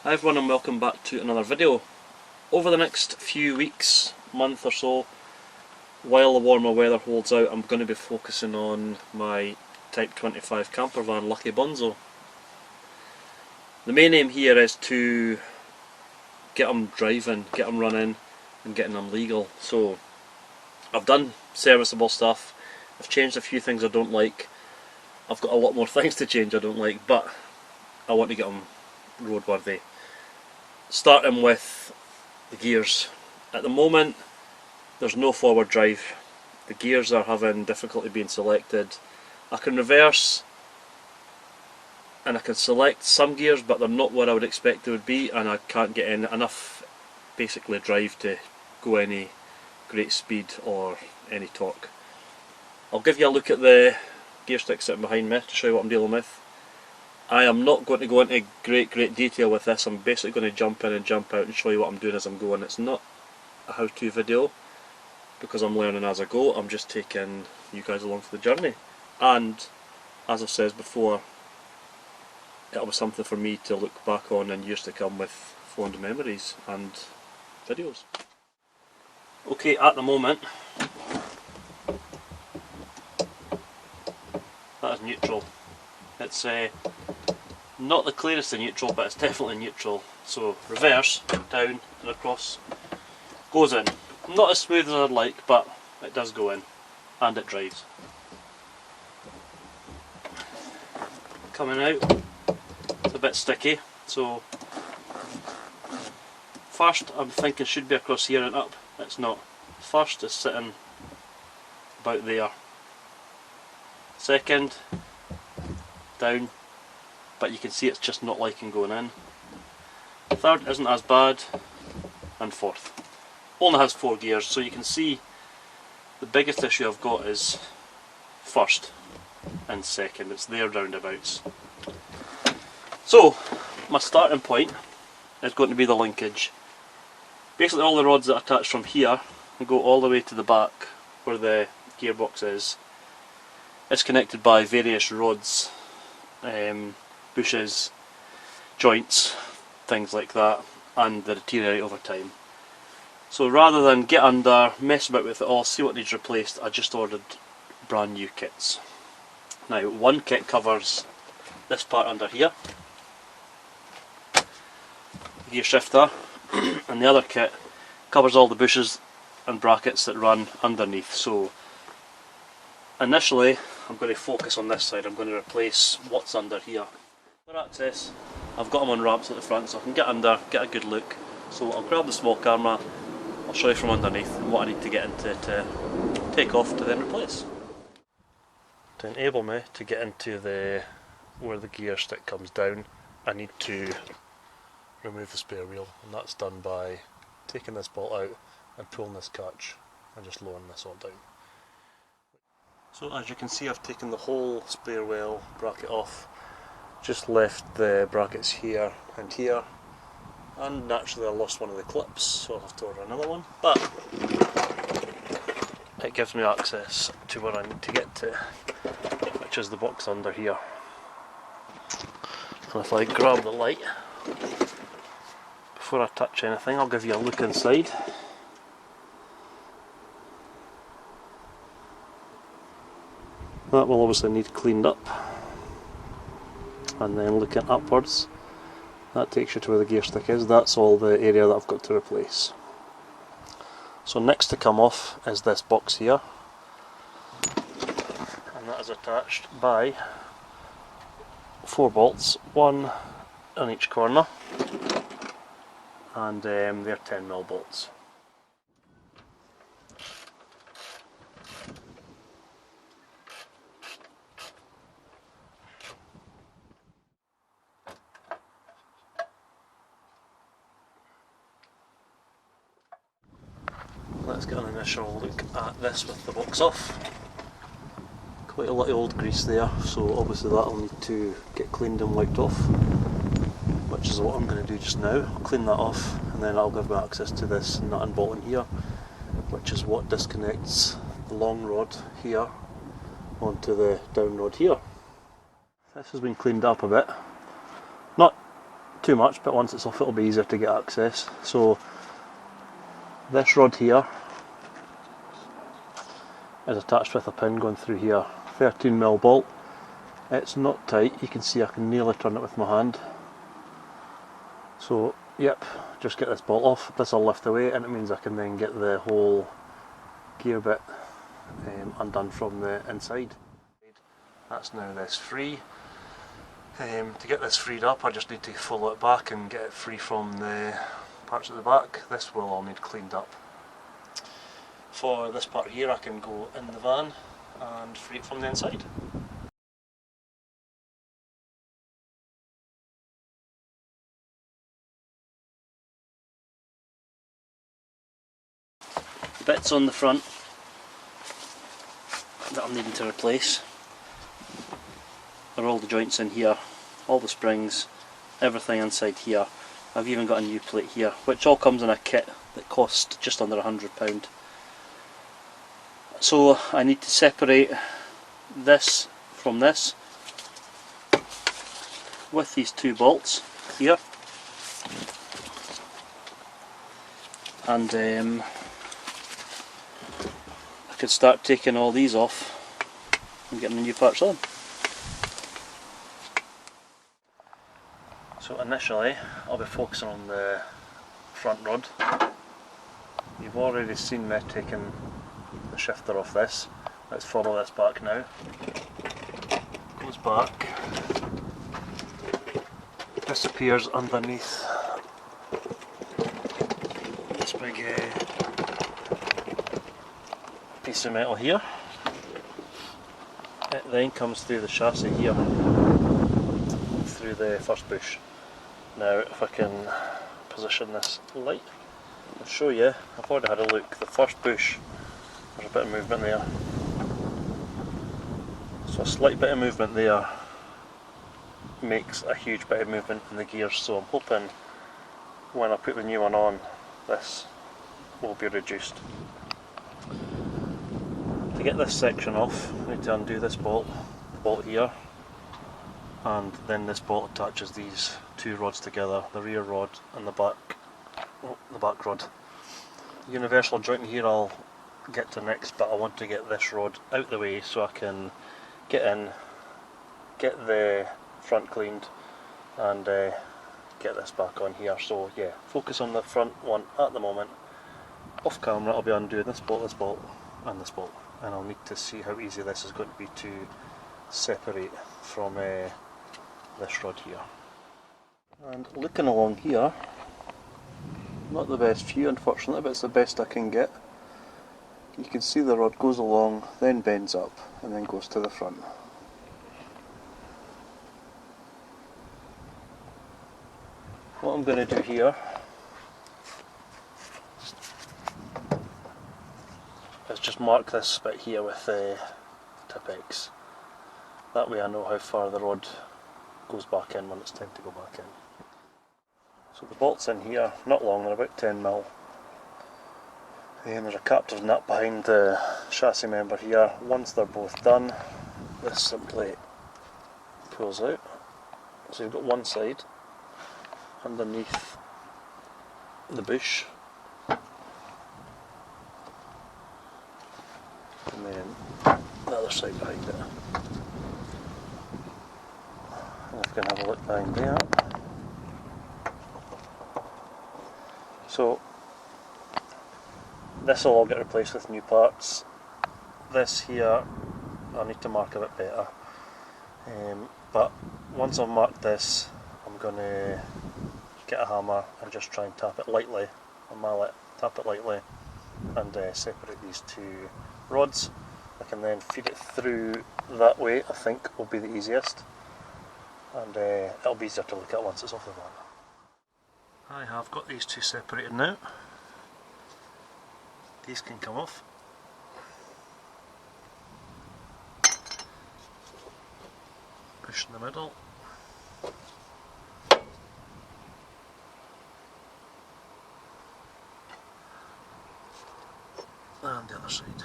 Hi everyone and welcome back to another video. Over the next few weeks, month or so, while the warmer weather holds out, I'm going to be focusing on my Type 25 camper van Lucky Bunzo. The main aim here is to get them driving, get them running and getting them legal. So I've done serviceable stuff, I've changed a few things I don't like, I've got a lot more things to change I don't like, but I want to get them roadworthy. Starting with the gears. At the moment there's no forward drive, the gears are having difficulty being selected. I can reverse and I can select some gears, but they're not where I would expect they would be, and I can't get enough basically drive to go any great speed or any torque. I'll give you a look at the gear stick sitting behind me to show you what I'm dealing with. I am not going to go into great detail with this. I'm basically going to jump in and jump out and show you what I'm doing as I'm going. It's not a how-to video because I'm learning as I go. I'm just taking you guys along for the journey, and as I've said before, it'll be something for me to look back on in years to come with fond memories and videos. Okay, at the moment that is neutral. It's not the clearest in neutral, but it's definitely neutral. So reverse, down and across, goes in. Not as smooth as I'd like, but it does go in, and it drives. Coming out, it's a bit sticky, so first I'm thinking should be across here and up. It's not. First is sitting about there. Second, down, but you can see it's just not liking going in. Third isn't as bad, and fourth only has 4 gears, so you can see the biggest issue I've got is first and second. It's there roundabouts. So my starting point is going to be the linkage. Basically all the rods that attach from here and go all the way to the back where the gearbox is. It's connected by various rods, bushes, joints, things like that, and they deteriorate over time. So rather than get under, mess about with it all, see what needs replaced, I just ordered brand new kits. Now one kit covers this part under here, gear shifter, and the other kit covers all the bushes and brackets that run underneath. So initially I'm going to focus on this side. I'm going to replace what's under here. For access, I've got them on ramps at the front so I can get under, get a good look. So I'll grab the small camera, I'll show you from underneath what I need to get into to take off to then replace. To enable me to get into where the gear stick comes down, I need to remove the spare wheel, and that's done by taking this bolt out and pulling this catch and just lowering this all down. So as you can see, I've taken the whole spare wheel bracket off, just left the brackets here and here, and naturally I lost one of the clips, so I'll have to order another one, but it gives me access to where I need to get to, which is the box under here. And if I grab the light, before I touch anything, I'll give you a look inside. That will obviously need cleaned up, and then looking upwards, that takes you to where the gear stick is. That's all the area that I've got to replace. So next to come off is this box here, and that is attached by 4 bolts, 1 on each corner, and they're 10mm bolts. Let's get an initial look at this with the box off. Quite a lot of old grease there, so obviously that will need to get cleaned and wiped off, which is what I'm going to do just now. I'll clean that off and then I'll give me access to this nut and bolt in here, which is what disconnects the long rod here onto the down rod here. This has been cleaned up a bit. Not too much, but once it's off it'll be easier to get access. So this rod here is attached with a pin going through here, 13mm bolt. It's not tight, you can see I can nearly turn it with my hand. So yep, just get this bolt off, this will lift away and it means I can then get the whole gear bit undone from the inside. That's now this free. To get this freed up I just need to follow it back and get it free from the parts at the back. This will all need cleaned up. For this part here I can go in the van and free it from the inside. Bits on the front that I'm needing to replace are all the joints in here, all the springs, everything inside here. I've even got a new plate here, which all comes in a kit that costs just under £100. So I need to separate this from this with these two bolts here, and I could start taking all these off and getting the new parts on. So initially I'll be focusing on the front rod. You've already seen me taking the shifter off this. Let's follow this back now. Goes back, disappears underneath this big piece of metal here. It then comes through the chassis here, through the first bush. Now if I can position this light, I'll show you. I've already had a look. The first bush, there's a bit of movement there. So a slight bit of movement there makes a huge bit of movement in the gears, so I'm hoping when I put the new one on this will be reduced. To get this section off I need to undo this bolt, the bolt here, and then this bolt attaches these two rods together, the rear rod and the back rod. The universal joint here I'll get to next, but I want to get this rod out the way so I can get in, get the front cleaned and get this back on here. So yeah, focus on the front one at the moment. Off camera I'll be undoing this bolt and this bolt, and I'll need to see how easy this is going to be to separate from this rod here. And looking along here, not the best view unfortunately, but it's the best I can get. You can see the rod goes along, then bends up, and then goes to the front. What I'm going to do here is just mark this bit here with Tipex. That way I know how far the rod goes back in when it's time to go back in. So the bolts in here, not long, they're about 10mm. And there's a captive nut behind the chassis member here. Once they're both done, this simply pulls out. So you've got one side underneath the bush, and then the other side behind it. And if we can have a look behind there. So this will all get replaced with new parts. This here I need to mark a bit better, but once I've marked this I'm going to get a hammer and just try and tap it lightly, a mallet, tap it lightly and separate these two rods. I can then feed it through that way, I think will be the easiest, and it'll be easier to look at once it's off the van. I have got these two separated now. These can come off. Push in the middle. And the other side.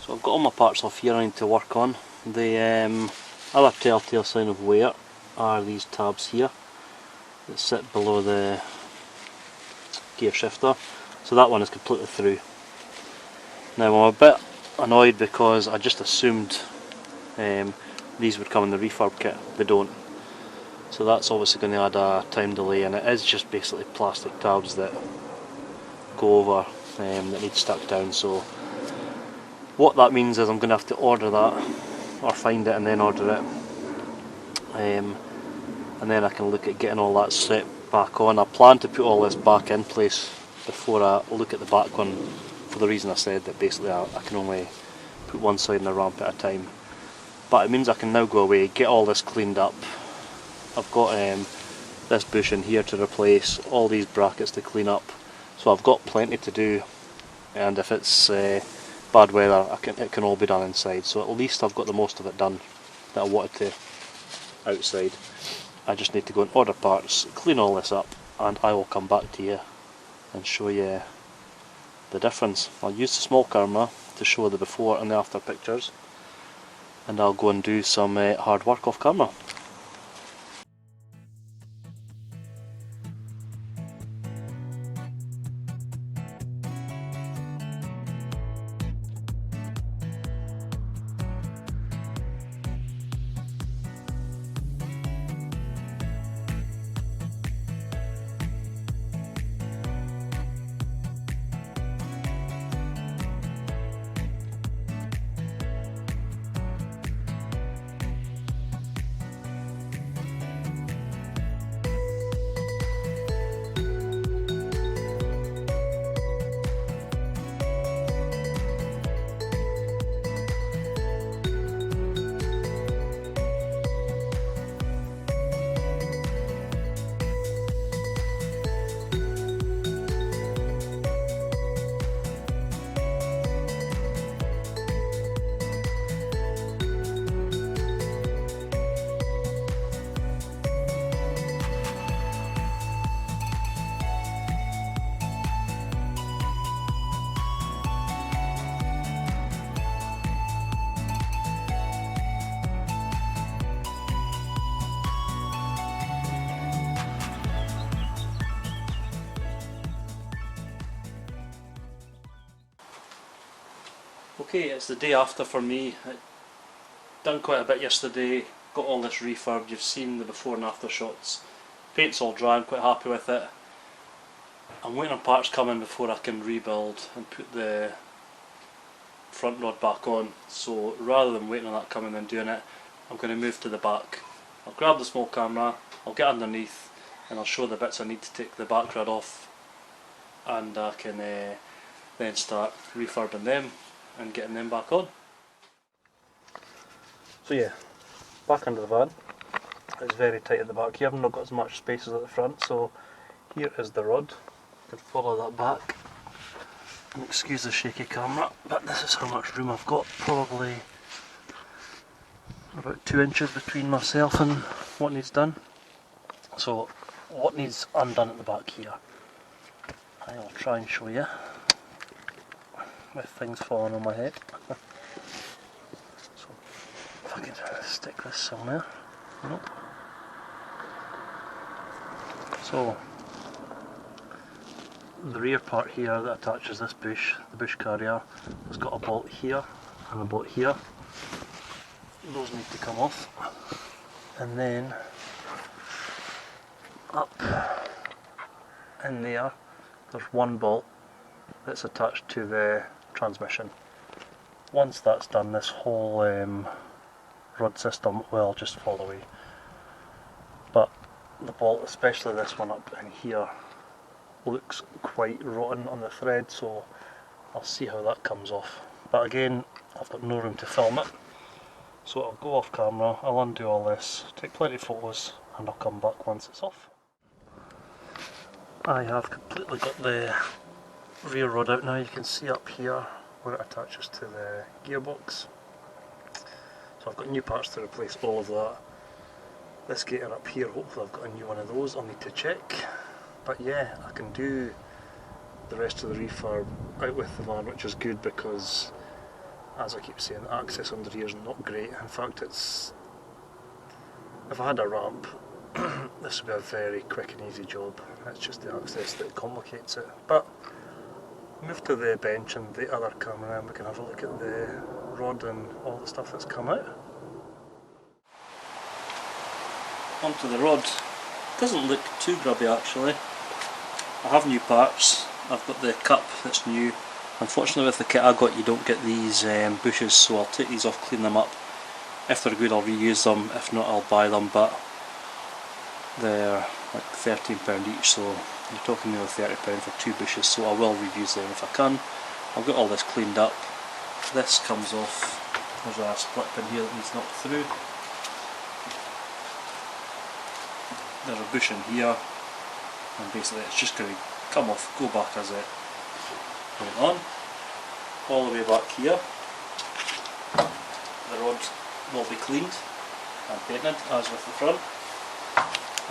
So I've got all my parts off here I need to work on. The other telltale sign of wear are these tabs here that sit below the gear shifter. So that one is completely through. Now I'm a bit annoyed because I just assumed these would come in the refurb kit. They don't. So that's obviously going to add a time delay, and it is just basically plastic tabs that go over that need stuck down. So what that means is I'm going to have to order that, or find it and then order it, and then I can look at getting all that set back on. I plan to put all this back in place before I look at the back one, for the reason I said that basically I can only put one side in the ramp at a time. But it means I can now go away, get all this cleaned up. I've got this bush in here to replace, all these brackets to clean up, so I've got plenty to do, and if it's bad weather it can all be done inside, so at least I've got the most of it done that I wanted to outside. I just need to go and order parts, clean all this up, and I will come back to you and show you the difference. I'll use the small camera to show the before and the after pictures, and I'll go and do some hard work off camera. Okay, it's the day after for me. I done quite a bit yesterday, got all this refurbed, you've seen the before and after shots. Paint's all dry, I'm quite happy with it. I'm waiting on parts coming before I can rebuild and put the front rod back on, so rather than waiting on that coming and doing it, I'm going to move to the back. I'll grab the small camera, I'll get underneath and I'll show the bits I need to take the back rod off, and I can then start refurbing them and getting them back on. So yeah, back under the van. It's very tight at the back here, I've not got as much space as at the front, so here is the rod. You can follow that back. And excuse the shaky camera, but this is how much room I've got, probably about 2 inches between myself and what needs done. So what needs undone at the back here, I'll try and show you with things falling on my head. So if I can stick this somewhere. Nope. So the rear part here that attaches this bush, the bush carrier, has got a bolt here and a bolt here. Those need to come off. And then up in there, there's one bolt that's attached to the transmission. Once that's done, this whole rod system will just fall away. But the bolt, especially this one up in here, looks quite rotten on the thread, so I'll see how that comes off. But again, I've got no room to film it, so I'll go off camera, I'll undo all this, take plenty of photos, and I'll come back once it's off. I have completely got the rear rod out now. You can see up here where it attaches to the gearbox. So I've got new parts to replace all of that. This gator up here, hopefully I've got a new one of those, I'll need to check. But yeah, I can do the rest of the refurb out with the van, which is good because as I keep saying, access under here is not great. In fact, if I had a ramp, this would be a very quick and easy job. It's just the access that complicates it. But move to the bench and the other camera and we can have a look at the rod and all the stuff that's come out. Onto the rod. Doesn't look too grubby actually. I have new parts. I've got the cup that's new. Unfortunately with the kit I got you don't get these bushes, so I'll take these off, clean them up. If they're good I'll reuse them, if not I'll buy them, but they're like £13 each, so you're talking nearly £30 for 2 bushes, so I will reuse them if I can. I'll get all this cleaned up. This comes off. There's a split pin here that needs knocked through. There's a bush in here, and basically it's just going to come off, go back as it went on, all the way back here. The rod will be cleaned and painted as with the front,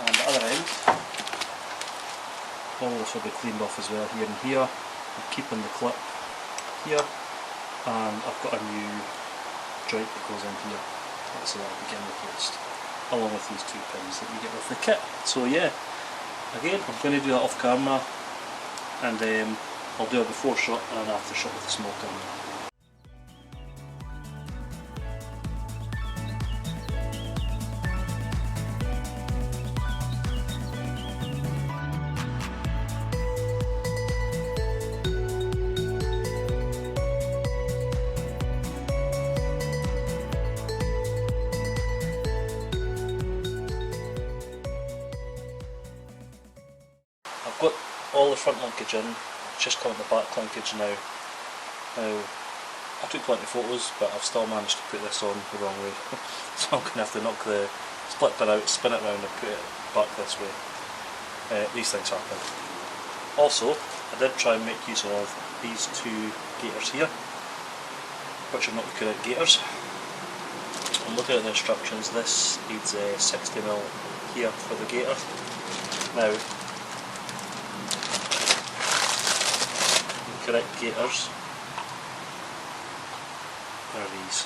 and the other end, all this will be cleaned off as well here and here. I'm keeping the clip here, and I've got a new joint that goes in here, so that will be getting replaced, along with these 2 pins that you get with the kit. So yeah, again I'm going to do that off camera, and I'll do a before shot and an after shot with the small camera. I've got all the front linkage in, it's just coming the back linkage now. I took plenty of photos, but I've still managed to put this on the wrong way. So I'm going to have to knock the split pin out, spin it around and put it back this way. These things happen. Also, I did try and make use of these 2 gaiters here, which are not the correct gaiters. I'm looking at the instructions, this needs 60mm here for the gaiter. Now, correct gaiters are these,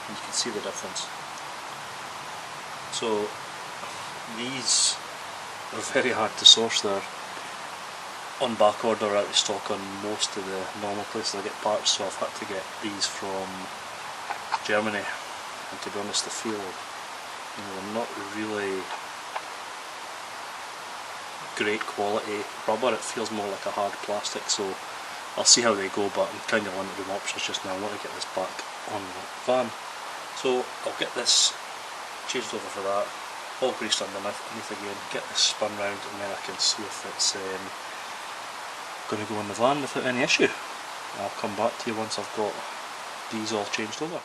and you can see the difference. So these are very hard to source. They're on back order, out of stock on most of the normal places I get parts, so I've had to get these from Germany, and to be honest they feel, they're not really great quality rubber. It feels more like a hard plastic, so I'll see how they go, but I'm kind of limited with options just now. I want to get this back on the van, so I'll get this changed over for that, all greased underneath again, get this spun round, and then I can see if it's going to go in the van without any issue. I'll come back to you once I've got these all changed over.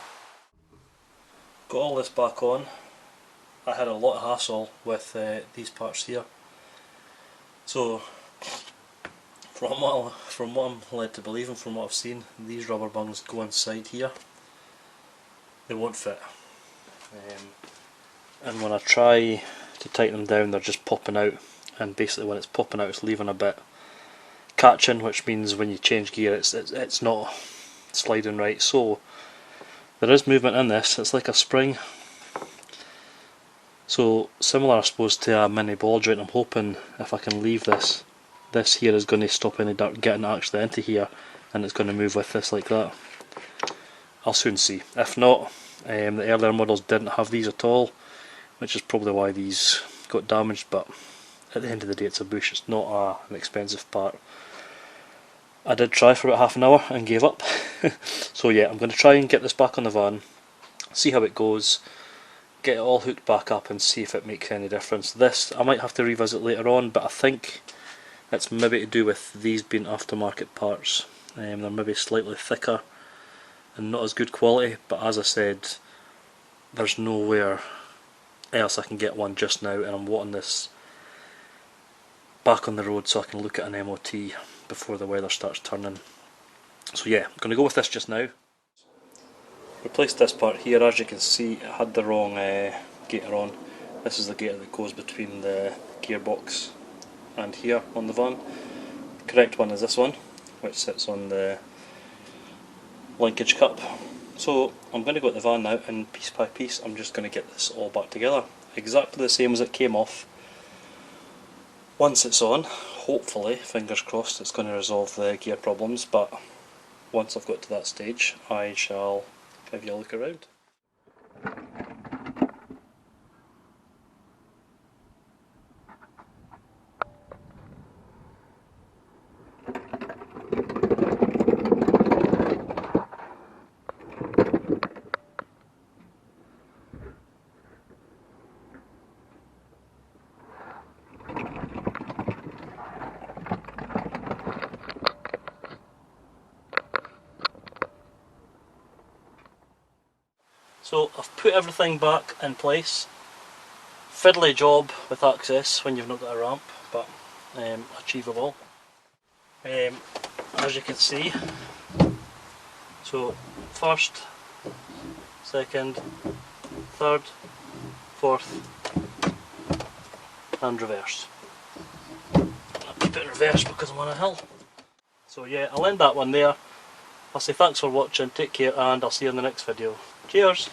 Got all this back on. I had a lot of hassle with these parts here, so from what I'm led to believe and from what I've seen, these rubber bungs go inside here. They won't fit. And when I try to tighten them down, they're just popping out, and basically when it's popping out it's leaving a bit catching, which means when you change gear it's not sliding right. So there is movement in this, it's like a spring. So similar I suppose to a mini ball joint. I'm hoping if I can leave this here is going to stop any dirt getting actually into here, and it's going to move with this like that. I'll soon see. If not, the earlier models didn't have these at all, which is probably why these got damaged, but at the end of the day it's a bush, it's not an expensive part. I did try for about half an hour and gave up. So yeah, I'm going to try and get this back on the van, see how it goes, get it all hooked back up and see if it makes any difference. This I might have to revisit later on, but I think it's maybe to do with these being aftermarket parts. They're maybe slightly thicker and not as good quality, but as I said, there's nowhere else I can get one just now, and I'm wanting this back on the road so I can look at an MOT before the weather starts turning. So yeah, I'm going to go with this just now. Replaced this part here. As you can see, it had the wrong gaiter on. This is the gaiter that goes between the gearbox and here on the van. The correct one is this one, which sits on the linkage cup. So I'm going to go to the van now, and piece by piece I'm just going to get this all back together. Exactly the same as it came off. Once it's on, hopefully, fingers crossed, it's going to resolve the gear problems, but once I've got to that stage I shall give you a look around. So I've put everything back in place. Fiddly job with access when you've not got a ramp, but achievable. As you can see, so first, second, third, fourth and reverse. I'll keep it in reverse because I'm on a hill. So yeah, I'll end that one there. I'll say thanks for watching, take care, and I'll see you in the next video. Cheers!